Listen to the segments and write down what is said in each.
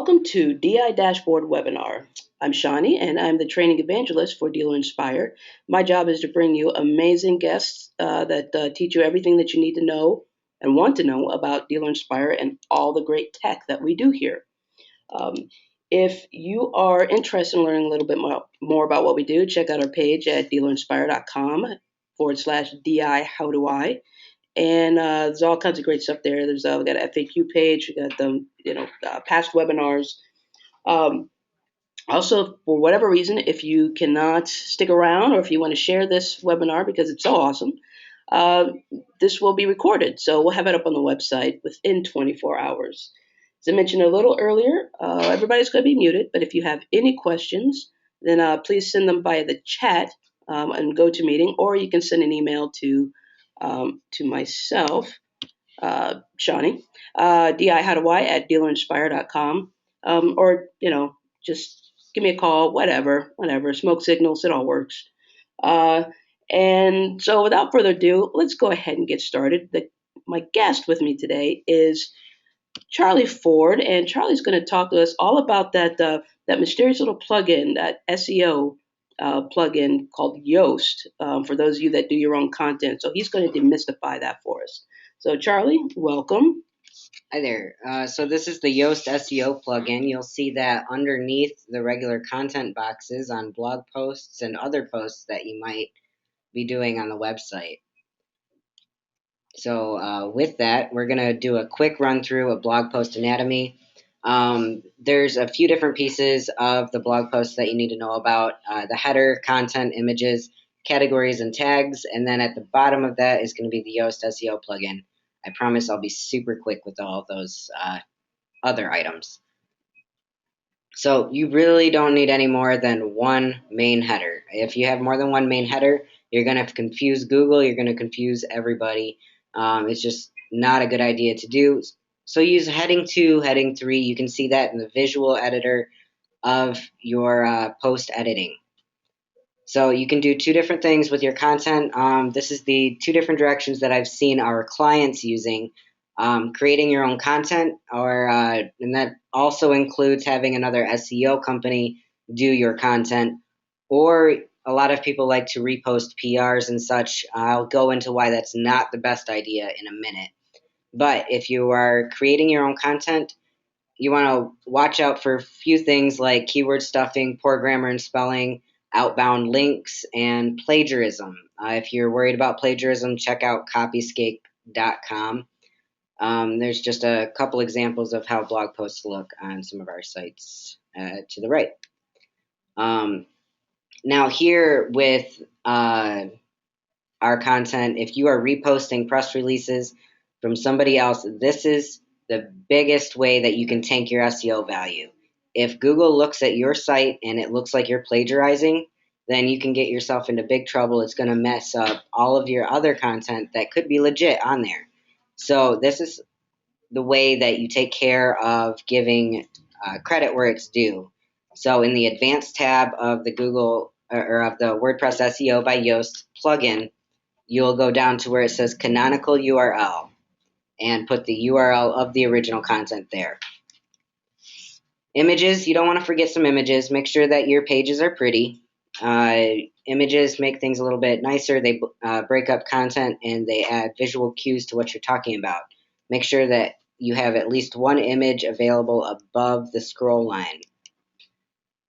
Welcome to DI Dashboard webinar. I'm Shani and I'm the training evangelist for Dealer Inspire. My job is to bring you amazing guests that teach you everything that you need to know and want to know about Dealer Inspire and all the great tech that we do here. Um, if you are interested in learning a little bit more about what we do, check out our page at dealerinspire.com/DI How Do I. And there's all kinds of great stuff there. There's we got an FAQ page, we got the past webinars. Um, Also, for whatever reason, if you cannot stick around or if you want to share this webinar because it's so awesome, uh, this will be recorded. So we'll have it up on the website within 24 hours. As I mentioned a little earlier, everybody's going to be muted, but if you have any questions, then please send them via the chat and GoToMeeting, or you can send an email to myself, Shawnee, DI at dealerinspire.com, or, just give me a call, whatever, smoke signals, it all works. And so without further ado, let's go ahead and get started. My guest with me today is Charlie Ford, and Charlie's going to talk to us all about that mysterious little plugin, that SEO plugin called Yoast, for those of you that do your own content. So he's going to demystify that for us. So Charlie, welcome. Hi there. So this is the Yoast SEO plugin. You'll see that underneath the regular content boxes on blog posts and other posts that you might be doing on the website. So with that, we're going to do a quick run through of blog post anatomy. There's a few different pieces of the blog post that you need to know about. The header, content, images, categories, and tags. And then at the bottom of that is going to be the Yoast SEO plugin. I promise I'll be super quick with all of those other items. So you really don't need any more than one main header. If you have more than one main header, you're going to confuse Google. You're going to confuse everybody. It's just not a good idea to do. So use heading 2, heading 3. You can see that in the visual editor of your post editing. So you can do two different things with your content. This is the two different directions that I've seen our clients using. Creating your own content, and that also includes having another SEO company do your content, or a lot of people like to repost PRs and such. I'll go into why that's not the best idea in a minute. But if you are creating your own content, you want to watch out for a few things like keyword stuffing, poor grammar and spelling, outbound links, and plagiarism. If you're worried about plagiarism, check out copyscape.com. There's just a couple examples of how blog posts look on some of our sites to the right. Now here with our content, if you are reposting press releases from somebody else, this is the biggest way that you can tank your SEO value. If Google looks at your site and it looks like you're plagiarizing, then you can get yourself into big trouble. It's going to mess up all of your other content that could be legit on there. So this is the way that you take care of giving credit where it's due. So in the advanced tab of the Google or of the WordPress SEO by Yoast plugin, you'll go down to where it says canonical URL and put the URL of the original content there. Images, you don't want to forget some images. Make sure that your pages are pretty. Images make things a little bit nicer. They break up content and they add visual cues to what you're talking about. Make sure that you have at least one image available above the scroll line.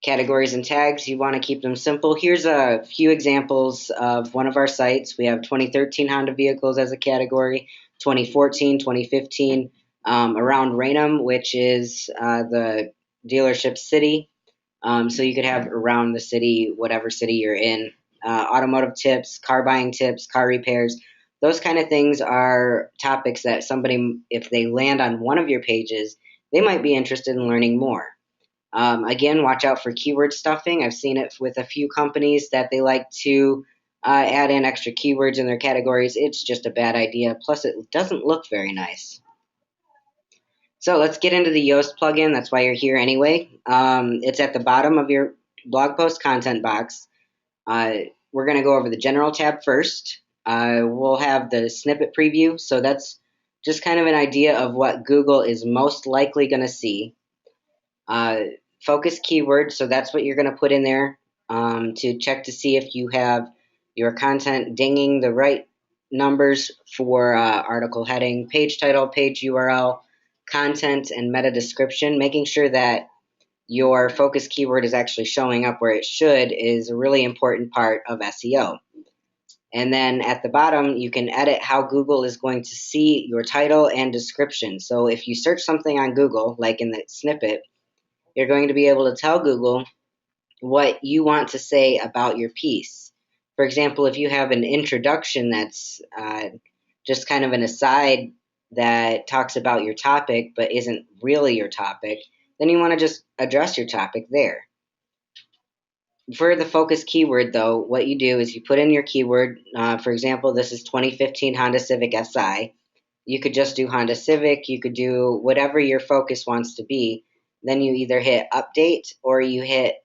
Categories and tags, you want to keep them simple. Here's a few examples of one of our sites. We have 2013 Honda vehicles as a category, 2014, 2015, around Raynham, which is the dealership city. So you could have around the city, whatever city you're in. Automotive tips, car buying tips, car repairs. Those kind of things are topics that somebody, if they land on one of your pages, they might be interested in learning more. Again, watch out for keyword stuffing. I've seen it with a few companies that they like to add in extra keywords in their categories. It's just a bad idea. Plus, it doesn't look very nice. So let's get into the Yoast plugin. That's why you're here anyway. It's at the bottom of your blog post content box. We're going to go over the general tab first. We'll have the snippet preview. So that's just kind of an idea of what Google is most likely going to see. Focus keywords, so that's what you're going to put in there to check to see if you have your content dinging the right numbers for article heading, page title, page URL, content, and meta description. Making sure that your focus keyword is actually showing up where it should is a really important part of SEO. And then at the bottom, you can edit how Google is going to see your title and description. So if you search something on Google, like in the snippet, you're going to be able to tell Google what you want to say about your piece. For example, if you have an introduction that's just kind of an aside that talks about your topic but isn't really your topic, then you want to just address your topic there. For the focus keyword, though, what you do is you put in your keyword. For example, this is 2015 Honda Civic Si. You could just do Honda Civic. You could do whatever your focus wants to be. Then you either hit update or you hit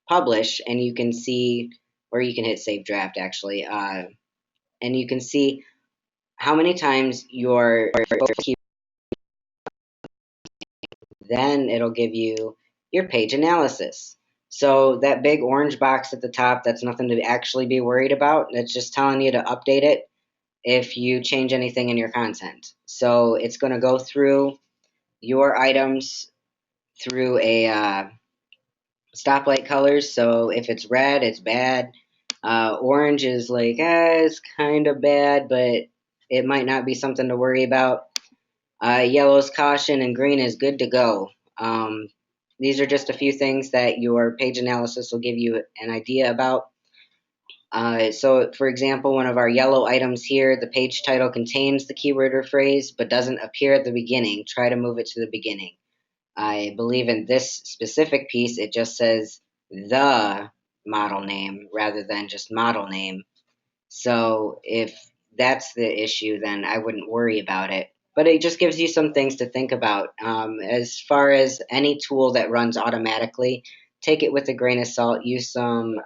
publish, and you can see, or you can hit save draft actually, and you can see how many times your focus keyword. Then it'll give you your page analysis. So that big orange box at the top, that's nothing to actually be worried about. It's just telling you to update it if you change anything in your content. So it's going to go through your items through a stoplight colors. So if it's red, it's bad. Orange is like, it's kind of bad, but it might not be something to worry about. Yellow's caution, and green is good to go. These are just a few things that your page analysis will give you an idea about. So, for example, one of our yellow items here, the page title contains the keyword or phrase, but doesn't appear at the beginning. Try to move it to the beginning. I believe in this specific piece, it just says the model name rather than just model name. So if that's the issue, then I wouldn't worry about it. But it just gives you some things to think about. As far as any tool that runs automatically, take it with a grain of salt. Use some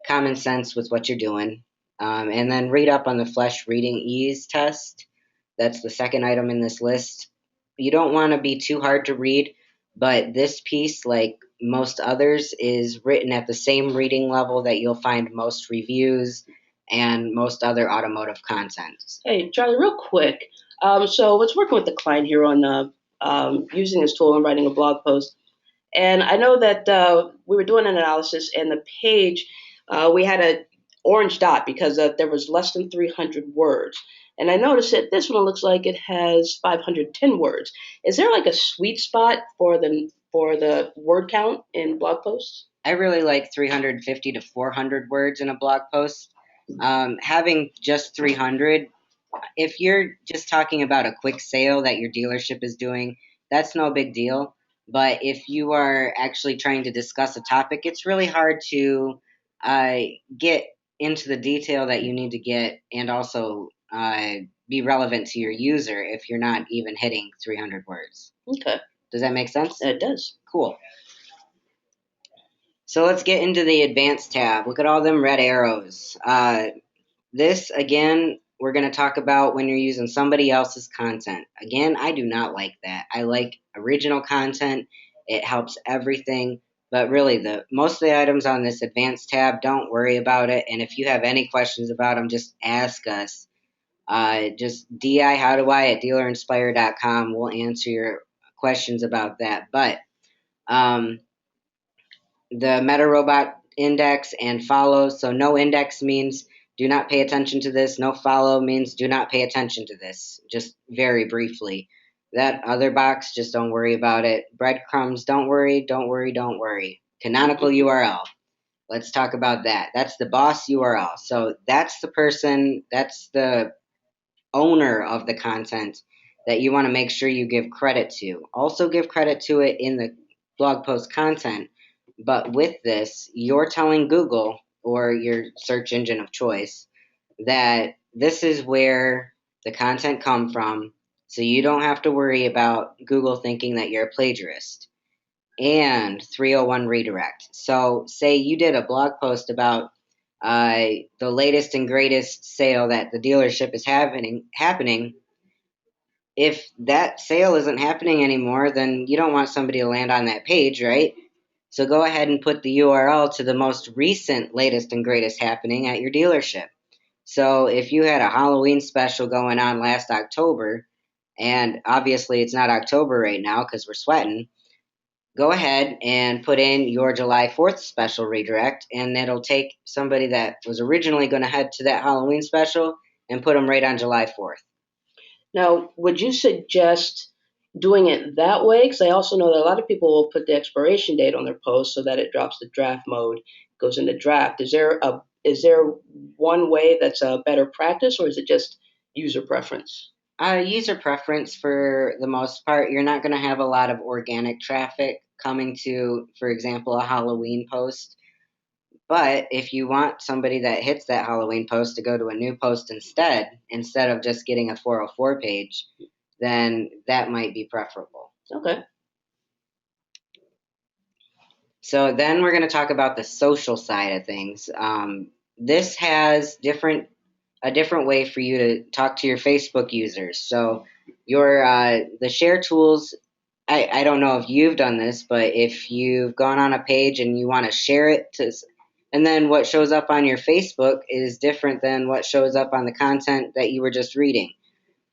common sense with what you're doing. And then read up on the Flesch reading ease test. That's the second item in this list. You don't want to be too hard to read, but this piece, like most others, is written at the same reading level that you'll find most reviews and most other automotive content. Hey, Charlie, real quick. So, let's work with the client here on using this tool and writing a blog post. And I know that we were doing an analysis, and the page we had a orange dot because there was less than 300 words. And I noticed that this one looks like it has 510 words. Is there like a sweet spot for the word count in blog posts? I really like 350 to 400 words in a blog post. Having just 300, if you're just talking about a quick sale that your dealership is doing, that's no big deal. But if you are actually trying to discuss a topic, it's really hard to get into the detail that you need to get and also be relevant to your user if you're not even hitting 300 words. Okay. Does that make sense? It does. Cool. So let's get into the advanced tab. Look at all them red arrows. This, again, we're going to talk about when you're using somebody else's content. Again, I do not like that. I like original content. It helps everything. But really, most of the items on this advanced tab, don't worry about it. And if you have any questions about them, just ask us. Just DI how do I at dealerinspire.com. We'll answer your questions about that. But the meta robot index and follow. So no index means do not pay attention to this. No follow means do not pay attention to this. Just very briefly. That other box, just don't worry about it. Breadcrumbs, don't worry, don't worry, don't worry. Canonical URL. Let's talk about that. That's the boss URL. So that's the person, that's the owner of the content that you want to make sure you give credit to. Also give credit to it in the blog post content. But with this, you're telling Google or your search engine of choice that this is where the content come from, so you don't have to worry about Google thinking that you're a plagiarist. And 301 redirect. So say you did a blog post about the latest and greatest sale that the dealership is happening, if that sale isn't happening anymore, then you don't want somebody to land on that page, right? So go ahead and put the URL to the most recent, latest, and greatest happening at your dealership. So if you had a Halloween special going on last October, and obviously it's not October right now because we're sweating, go ahead and put in your July 4th special redirect, and it'll take somebody that was originally going to head to that Halloween special and put them right on July 4th. Now, would you suggest doing it that way? Because I also know that a lot of people will put the expiration date on their post so that it drops the draft mode, goes into draft. Is there one way that's a better practice, or is it just user preference? User preference for the most part. You're not going to have a lot of organic traffic coming to, for example, a Halloween post. But if you want somebody that hits that Halloween post to go to a new post instead of just getting a 404 page, then that might be preferable. Okay. So then we're going to talk about the social side of things. This has a different way for you to talk to your Facebook users. So your the share tools. I don't know if you've done this, but if you've gone on a page and you want to share it to, and then what shows up on your Facebook is different than what shows up on the content that you were just reading.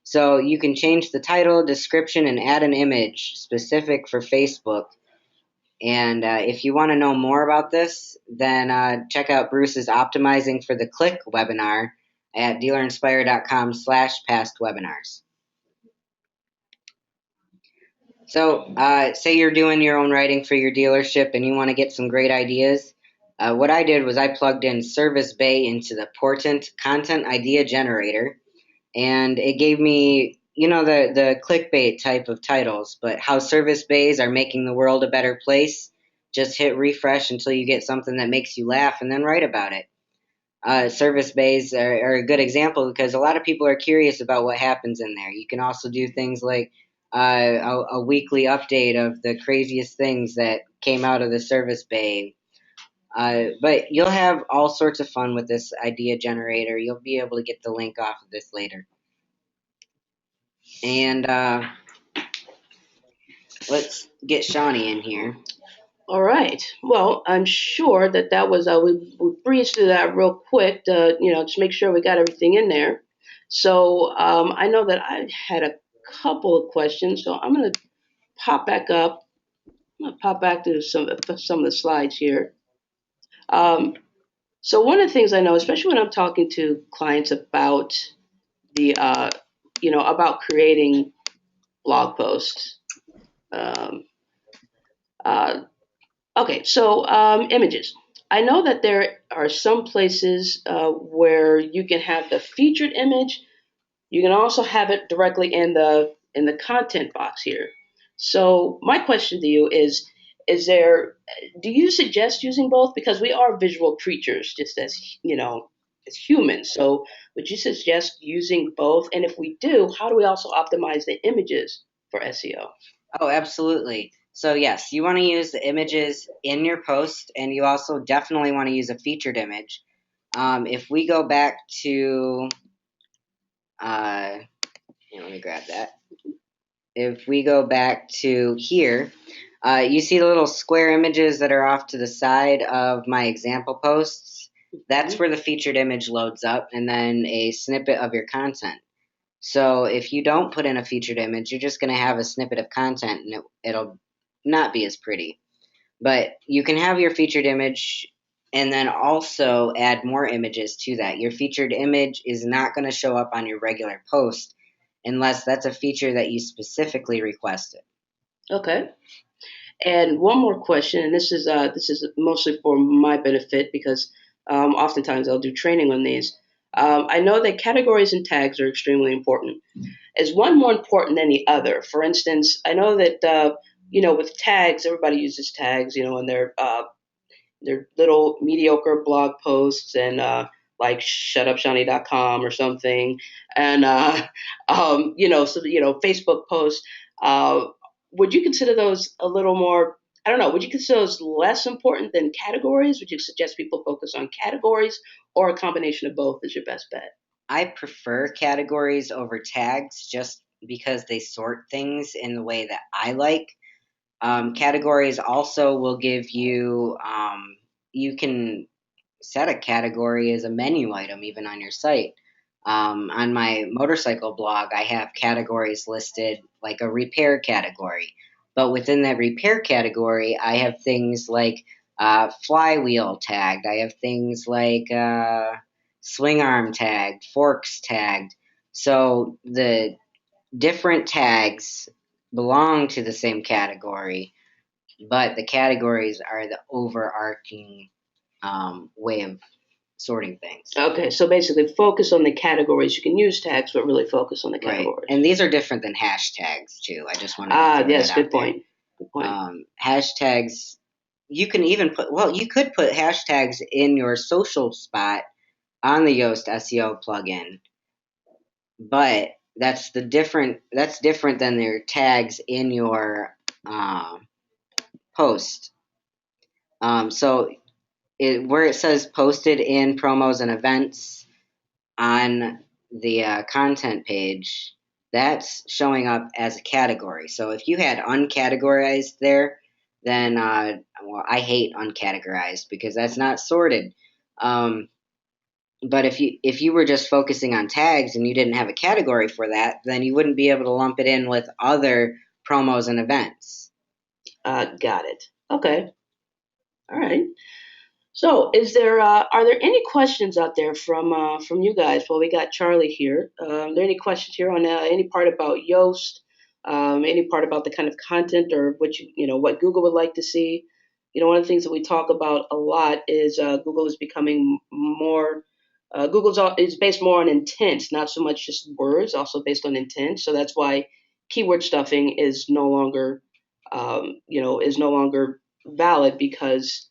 So you can change the title, description, and add an image specific for Facebook. And if you want to know more about this, then check out Bruce's Optimizing for the Click webinar at dealerinspire.com/past webinars. So, say you're doing your own writing for your dealership and you want to get some great ideas. What I did was I plugged in Service Bay into the Portent Content Idea Generator, and it gave me, the clickbait type of titles, but how service bays are making the world a better place. Just hit refresh until you get something that makes you laugh, and then write about it. Service bays are a good example because a lot of people are curious about what happens in there. You can also do things like a weekly update of the craziest things that came out of the service bay. But you'll have all sorts of fun with this idea generator. You'll be able to get the link off of this later. And let's get Shawnee in here. All right. Well, I'm sure that was we breezed through that real quick to just make sure we got everything in there. So I know that I had a couple of questions, so I'm gonna pop back up. I'm gonna pop back to some of the slides here. Um, so one of the things I know, especially when I'm talking to clients about the about creating blog posts. Um, uh, Okay, so images. I know that there are some places where you can have the featured image. You can also have it directly in the content box here. So my question to you is there do you suggest using both? Because we are visual creatures, just as humans. So would you suggest using both? And if we do, how do we also optimize the images for SEO? Oh, absolutely. So, yes, you want to use the images in your post, and you also definitely want to use a featured image. If we go back to, let me grab that. If we go back to here, you see the little square images that are off to the side of my example posts. That's where the featured image loads up, and then a snippet of your content. So if you don't put in a featured image, you're just going to have a snippet of content, and it'll not be as pretty. But you can have your featured image and then also add more images to that. Your featured image is not going to show up on your regular post unless that's a feature that you specifically requested. Okay. And one more question, and this is mostly for my benefit because oftentimes I'll do training on these. I know that categories and tags are extremely important. Is one more important than the other? For instance, I know that with tags, everybody uses tags, in their little mediocre blog posts and like shutupshani.com or something, and Facebook posts. Uh, would you consider those a little more? I don't know. Would you consider those less important than categories? Would you suggest people focus on categories, or a combination of both is your best bet? I prefer categories over tags just because they sort things in the way that I like. Categories also will give you, you can set a category as a menu item even on your site. On my motorcycle blog, I have categories listed like a repair category. But within that repair category, I have things like flywheel tagged. I have things like swing arm tagged, forks tagged. So the different tags belong to the same category, but the categories are the overarching way of sorting things. Okay, so basically focus on the categories. You can use tags, but really focus on the Right. categories. And these are different than hashtags, too. I just wanted to throw yes, that good out there. point. Good point. Hashtags, you can even put, well, you could put hashtags in your social spot on the Yoast SEO plugin, but that's different than their tags in your post. So where it says posted in promos and events on the content page, that's showing up as a category. So if you had uncategorized there, then well, I hate uncategorized because that's not sorted. But if you were just focusing on tags and you didn't have a category for that, then you wouldn't be able to lump it in with other promos and events. Got it. Okay. All right. So, are there any questions out there from you guys? Well, we got Charlie here. Are there any questions here on any part about Yoast? Any part about the kind of content or what Google would like to see? One of the things that we talk about a lot is Google is becoming more. Is based more on intent, not so much just words, also based on intent. So that's why keyword stuffing is no longer, is no longer valid because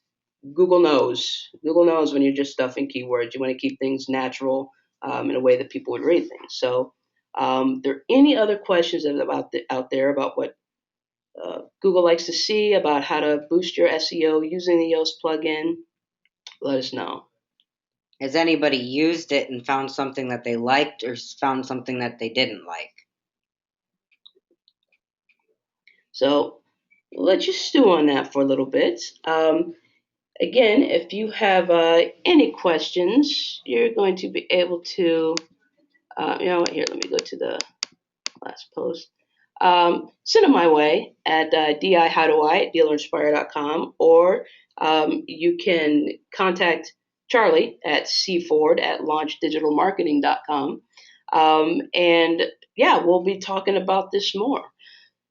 Google knows. Google knows when you're just stuffing keywords. You want to keep things natural in a way that people would read things. So, there any other questions out there about what Google likes to see, about how to boost your SEO using the Yoast plugin? Let us know. Has anybody used it and found something that they liked or found something that they didn't like? So, let's just stew on that for a little bit. Again, if you have any questions, you're going to be able to, here, let me go to the last post. Send them my way at dihowdoi at dealerinspire.com, or you can contact Charlie at cford at launchdigitalmarketing.com. And yeah, we'll be talking about this more.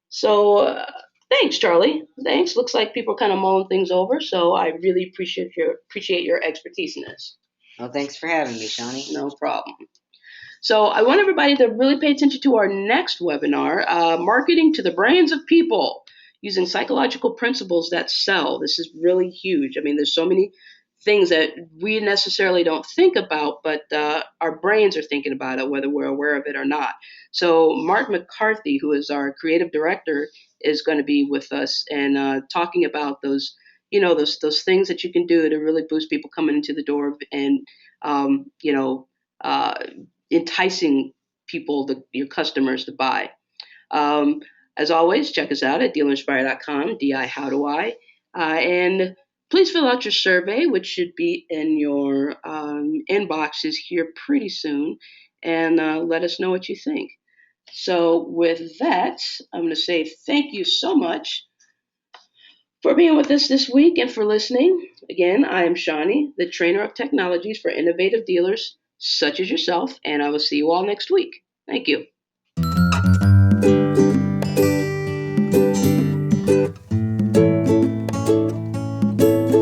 So thanks, Charlie. Thanks. Looks like people are kind of mulling things over, so I really appreciate your expertise in this. Well, thanks for having me, Shawnee. No problem. So I want everybody to really pay attention to our next webinar, Marketing to the Brains of People using Psychological Principles That Sell. This is really huge. I mean, there's so many things that we necessarily don't think about, but our brains are thinking about it, whether we're aware of it or not. So Mark McCarthy, who is our creative director, is going to be with us and talking about those, those things that you can do to really boost people coming into the door and, uh, enticing people, your customers, to buy. Um, as always, check us out at dealerinspire.com, DI How Do I, and please fill out your survey, which should be in your inboxes here pretty soon, and let us know what you think. So with that, I'm going to say thank you so much for being with us this week and for listening. Again, I am Shawnee, the trainer of technologies for innovative dealers such as yourself, and I will see you all next week. Thank you.